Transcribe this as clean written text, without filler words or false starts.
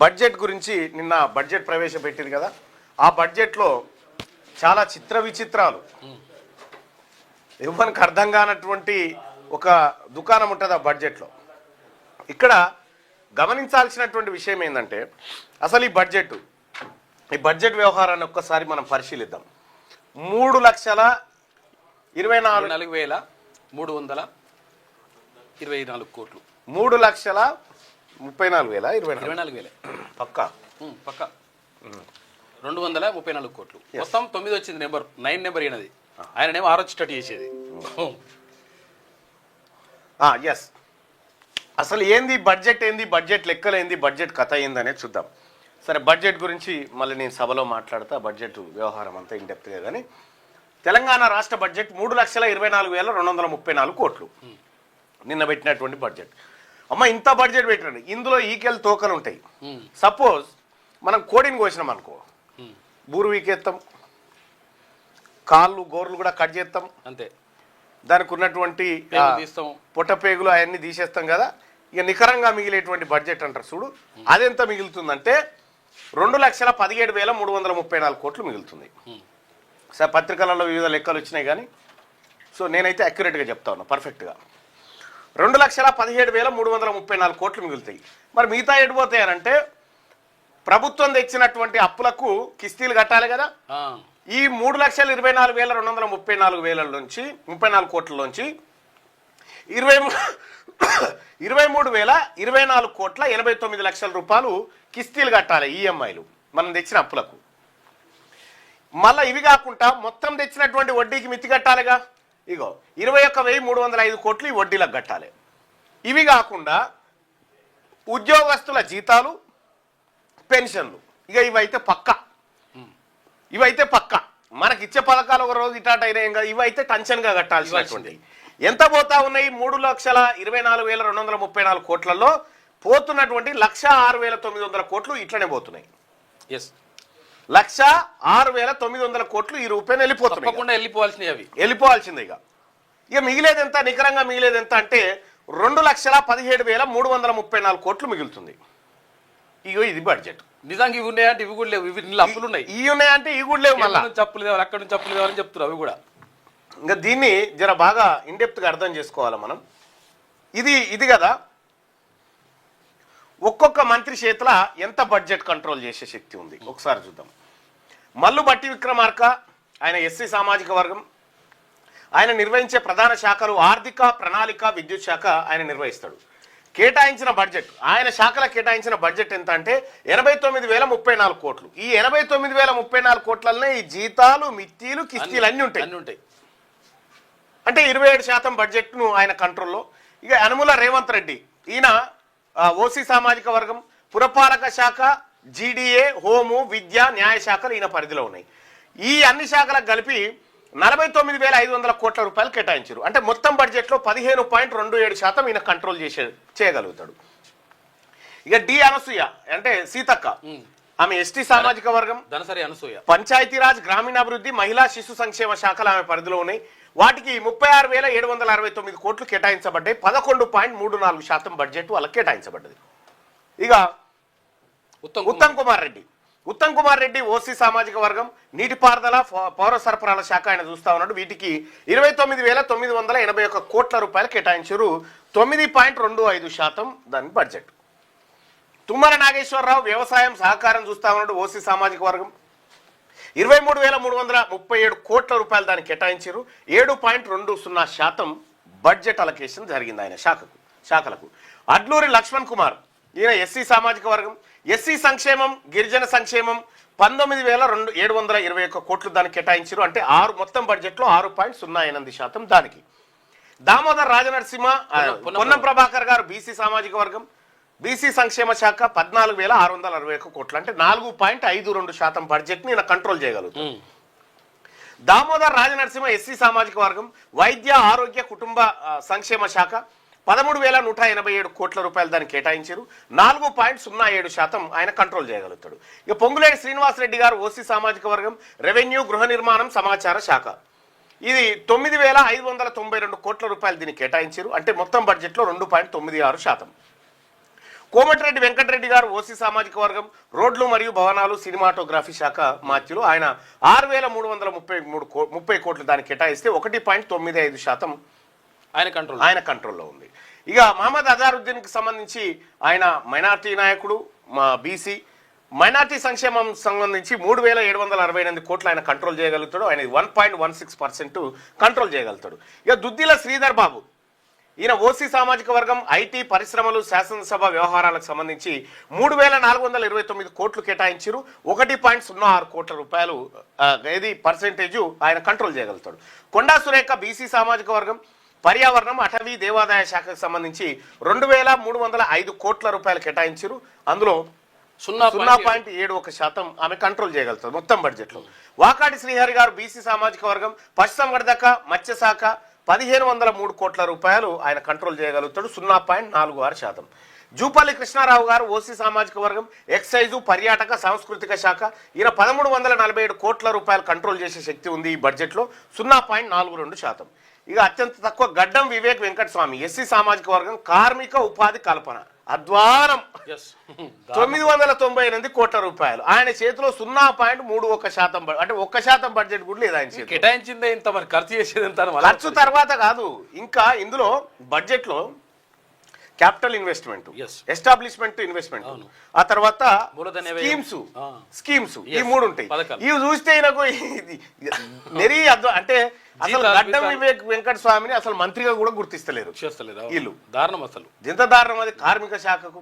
Budget గురించి నిన్న budget ప్రవేశపెట్టింది కదా, ఆ బడ్జెట్లో చాలా చిత్ర విచిత్రాలు, ఎవరికి అర్థం కానటువంటి ఒక దుకాణం ఉంటుంది ఆ బడ్జెట్లో. ఇక్కడ గమనించాల్సినటువంటి విషయం ఏంటంటే, అసలు ఈ బడ్జెట్ వ్యవహారాన్ని ఒక్కసారి మనం పరిశీలిద్దాం. 3,24,324 కోట్లు. 3,34,024 పక్కా 234 కోట్లు. మొత్తం 9 వచ్చింది, 9 నెంబర్ అయినది. ఆయననేమో 6 వచ్చేటట్టు చేసేది. ఎస్, అసలు ఏంది బడ్జెట్, బడ్జెట్ లెక్కలు ఏంది, బడ్జెట్ కథ ఏంది అనేది చూద్దాం. సరే, బడ్జెట్ గురించి మళ్ళీ నేను సభలో మాట్లాడతా, బడ్జెట్ వ్యవహారం అంతా ఇండెప్త్గా. కానీ తెలంగాణ రాష్ట్ర బడ్జెట్ 3,24,234 కోట్లు నిన్న పెట్టినటువంటి బడ్జెట్. అమ్మ, ఇంత బడ్జెట్ పెట్టండి, ఇందులో ఈకెళ్ళి తోకలు ఉంటాయి. సపోజ్ మనం కోడిని కోసినాం అనుకో, బూరు వీకేస్తాం, కాళ్ళు గోర్లు కూడా కట్ చేస్తాం, అంతే. దానికి ఉన్నటువంటి పొట్టపేగులు అవన్నీ తీసేస్తాం కదా. ఇక నికరంగా మిగిలేటువంటి బడ్జెట్ అంటారు చూడు, అదెంత మిగులుతుందంటే 2,17,334 కోట్లు మిగులుతుంది. సార్, పత్రికలలో వివిధ లెక్కలు వచ్చినాయి కానీ, సో నేనైతే అక్యురేట్గా చెప్తా ఉన్నా, పర్ఫెక్ట్గా 2,17,334 కోట్లు మిగులుతాయి. మరి మిగతా ఎడిపోతాయనంటే, ప్రభుత్వం తెచ్చినటువంటి అప్పులకు కిస్తీలు కట్టాలి కదా. ఈ 3,24,234 నుంచి 34 కోట్లలోంచి 23,024 కోట్ల 89 లక్షల రూపాయలు కిస్తీలు కట్టాలి, ఈఎంఐలు మనం తెచ్చిన అప్పులకు. మళ్ళీ ఇవి కాకుండా మొత్తం తెచ్చినటువంటి వడ్డీకి మిత్తి కట్టాలిగా. ఇగో 21,305 కోట్లు ఈ వడ్డీలకు కట్టాలి. ఇవి కాకుండా ఉద్యోగస్తుల జీతాలు, పెన్షన్లు, ఇక ఇవైతే పక్కా మనకి ఇచ్చే పథకాలు ఒక రోజు ఇటాట అయినా ఇంకా ఇవైతే టెన్షన్గా కట్టాల్సినటువంటి. ఎంత పోతా ఉన్నాయి? 3,64,234 కోట్లలో పోతున్నటువంటి 1,06,900 కోట్లు ఇట్లనే పోతున్నాయి. 1,06,900 కోట్లు ఈ రూపాయలు వెళ్ళిపోవాల్సిందే. ఇక మిగిలేది ఎంత, నికరంగా మిగిలేది ఎంత అంటే 2,17,334 కోట్లు మిగులుతుంది. ఇగో ఇది బడ్జెట్. నిజంగా ఇవి ఉన్నాయంటే ఇవి కూడా లేవు, ఇవి అప్పులు ఉన్నాయి. ఇవి ఉన్నాయంటే ఇవి కూడా లేవు, మళ్ళీ అప్పులు లేవు, అక్కడి నుంచి అప్పులు లేవని చెప్తున్నారు అవి కూడా. ఇంకా దీన్ని జర బాగా ఇన్డెప్త్గా అర్థం చేసుకోవాలి మనం. ఇది కదా, ఒక్కొక్క మంత్రి చేతిలో ఎంత బడ్జెట్ కంట్రోల్ చేసే శక్తి ఉంది ఒకసారి చూద్దాం. మల్లు బట్టి విక్రమార్క, ఆయన ఎస్సీ సామాజిక వర్గం, ఆయన నిర్వహించే ప్రధాన శాఖలు ఆర్థిక, ప్రణాళిక, విద్యుత్ శాఖ ఆయన నిర్వహిస్తాడు. కేటాయించిన బడ్జెట్, ఆయన శాఖల కేటాయించిన బడ్జెట్ ఎంత అంటే 89,034 కోట్లు. ఈ 89,034 కోట్లనే ఈ జీతాలు, మిత్తీలు, కిస్తీలు అన్నీ ఉంటాయి. అంటే 27% బడ్జెట్ను ఆయన కంట్రోల్లో. ఇక యనమల రేవంత్ రెడ్డి, ఈయన ఓసీ సామాజిక వర్గం, పురపాలక శాఖ, జీడీఏ, హోము, విద్య, న్యాయ శాఖలు ఈయన పరిధిలో ఉన్నాయి. ఈ అన్ని శాఖలకు కలిపి 49,500 కోట్ల రూపాయలు కేటాయించారు. అంటే మొత్తం బడ్జెట్లో 15.27% ఈయన కంట్రోల్ చేయగలుగుతాడు. ఇక డి అనసూయ అంటే సీతక్క, ఆమె ఎస్టీ సామాజిక వర్గం, ధనసరి అనసూయ, పంచాయతీరాజ్, గ్రామీణాభివృద్ధి, మహిళా శిశు సంక్షేమ శాఖలు ఆమె పరిధిలో ఉన్నాయి. వాటికి 36,769 కోట్లు కేటాయించబడ్డాయి. 11.34% బడ్జెట్ వాళ్ళకి కేటాయించబడ్డది. ఇక ఉత్తమ్ కుమార్ రెడ్డి ఓసీ సామాజిక వర్గం, నీటిపారుదల, పౌర సరఫరాల శాఖ ఆయన చూస్తా ఉన్నాడు. వీటికి 29,981 కోట్ల రూపాయలు కేటాయించారు. 9.25% దాని బడ్జెట్. తుమ్మల నాగేశ్వరరావు వ్యవసాయం, సహకారం చూస్తా ఉన్నాడు. ఓసీ సామాజిక వర్గం 23,337 కోట్ల రూపాయలు దానికి కేటాయించారు. 7.20% బడ్జెట్ అలొకేషన్ జరిగింది ఆయన శాఖలకు. అడ్లూరి లక్ష్మణ్ కుమార్, ఈయన ఎస్సీ సామాజిక వర్గం, ఎస్సీ సంక్షేమం, గిరిజన సంక్షేమం 19,721 కోట్లు దానికి కేటాయించారు. అంటే మొత్తం బడ్జెట్లో 6.08% దానికి. దామోదర్ రాజనరసింహ, పొన్నం ప్రభాకర్ గారు బీసీ సామాజిక వర్గం, బీసీ సంక్షేమ శాఖ 14,661 కోట్లు. అంటే 4.52% బడ్జెట్ని ఈయన కంట్రోల్ చేయగలుగుతారు. దామోదర్ రాజనరసింహ ఎస్సీ సామాజిక వర్గం, వైద్య, ఆరోగ్య, కుటుంబ సంక్షేమ శాఖ 13,187 కోట్ల రూపాయలు దాన్ని కేటాయించారు. 4.07% ఆయన కంట్రోల్ చేయగలుగుతాడు. ఇక పొంగులేటి శ్రీనివాసరెడ్డి గారు ఓసీ సామాజిక వర్గం, రెవెన్యూ, గృహ నిర్మాణం, సమాచార శాఖ, ఇది 9,592 కోట్ల రూపాయలు దీన్ని కేటాయించారు. అంటే మొత్తం బడ్జెట్లో 2.96%. కోమటిరెడ్డి వెంకటరెడ్డి గారు ఓసీ సామాజిక వర్గం, రోడ్లు మరియు భవనాలు, సినిమాటోగ్రఫీ శాఖ మాత్యులు. ఆయన 6,330 కోట్లు దానికి కేటాయిస్తే 1.95% ఆయన కంట్రోల్లో ఉంది. ఇక మహమ్మద్ అజారుద్దీన్కి సంబంధించి ఆయన మైనార్టీ నాయకుడు, బీసీ మైనార్టీ సంక్షేమం సంబంధించి 3,768 కోట్లు ఆయన కంట్రోల్ చేయగలుగుతాడు. ఆయన 1.16% కంట్రోల్ చేయగలుగుతాడు. ఇక దుద్దిల శ్రీధర్ బాబు, ఈయన ఓసీ సామాజిక వర్గం, ఐటీ, పరిశ్రమలు, శాసనసభ వ్యవహారాలకు సంబంధించి 3,429 కోట్లు కేటాయించారు. 1.06 కోట్ల రూపాయలు ఇది పర్సెంటేజ్ ఆయన కంట్రోల్ చేయగలుగుతాడు. కొండా సురేఖ బీసీ సామాజిక వర్గం, పర్యావరణం, అటవీ, దేవాదాయ శాఖకు సంబంధించి 2,305 కోట్ల రూపాయలు కేటాయించారు. అందులో 0.71% ఆమె కంట్రోల్ చేయగలుగుతారు మొత్తం బడ్జెట్లో. వాకాటి శ్రీహరి గారు బీసీ సామాజిక వర్గం, పశుసంవర్ధక, మత్స్యశాఖ 1,503 కోట్ల రూపాయలు ఆయన కంట్రోల్ చేయగలుగుతాడు. 0.46%. జూపల్లి కృష్ణారావు గారు ఓసీ సామాజిక వర్గం, ఎక్సైజు, పర్యాటక, సాంస్కృతిక శాఖ, ఈయన 1,347 కోట్ల రూపాయలు కంట్రోల్ చేసే శక్తి ఉంది ఈ బడ్జెట్లో. 0.42%. ఇక అత్యంత తక్కువ గడ్డం వివేక్ వెంకటస్వామి, ఎస్సీ సామాజిక వర్గం, కార్మిక ఉపాధి కల్పన, అధ్వానం 998 కోట్ల రూపాయలు ఆయన చేతిలో. 0.31%, అంటే 1% బడ్జెట్ కూడా లేదు ఆయన చేతిలో. కేటాయించిందే ఇంత, మరి ఖర్చు చేసేది ఎంత? ఖర్చు తర్వాత కాదు, ఇంకా ఇందులో బడ్జెట్ లో క్యాపిటల్ ఇన్వెస్ట్మెంట్, ఎస్టాబ్లిష్మెంట్ ఇన్వెస్ట్మెంట్, ఆ తర్వాత స్కీమ్స్ ఈ 3 ఉంటాయి. ఇవి చూస్తే నాకు అంటే అసలు గడ్డం వివేక్ వెంకట స్వామిని అసలు మంత్రిగా కూడా గుర్తిస్తలేరు వీళ్ళు. దారుణం, అసలు ఎంత దారుణం అది. కార్మిక శాఖకు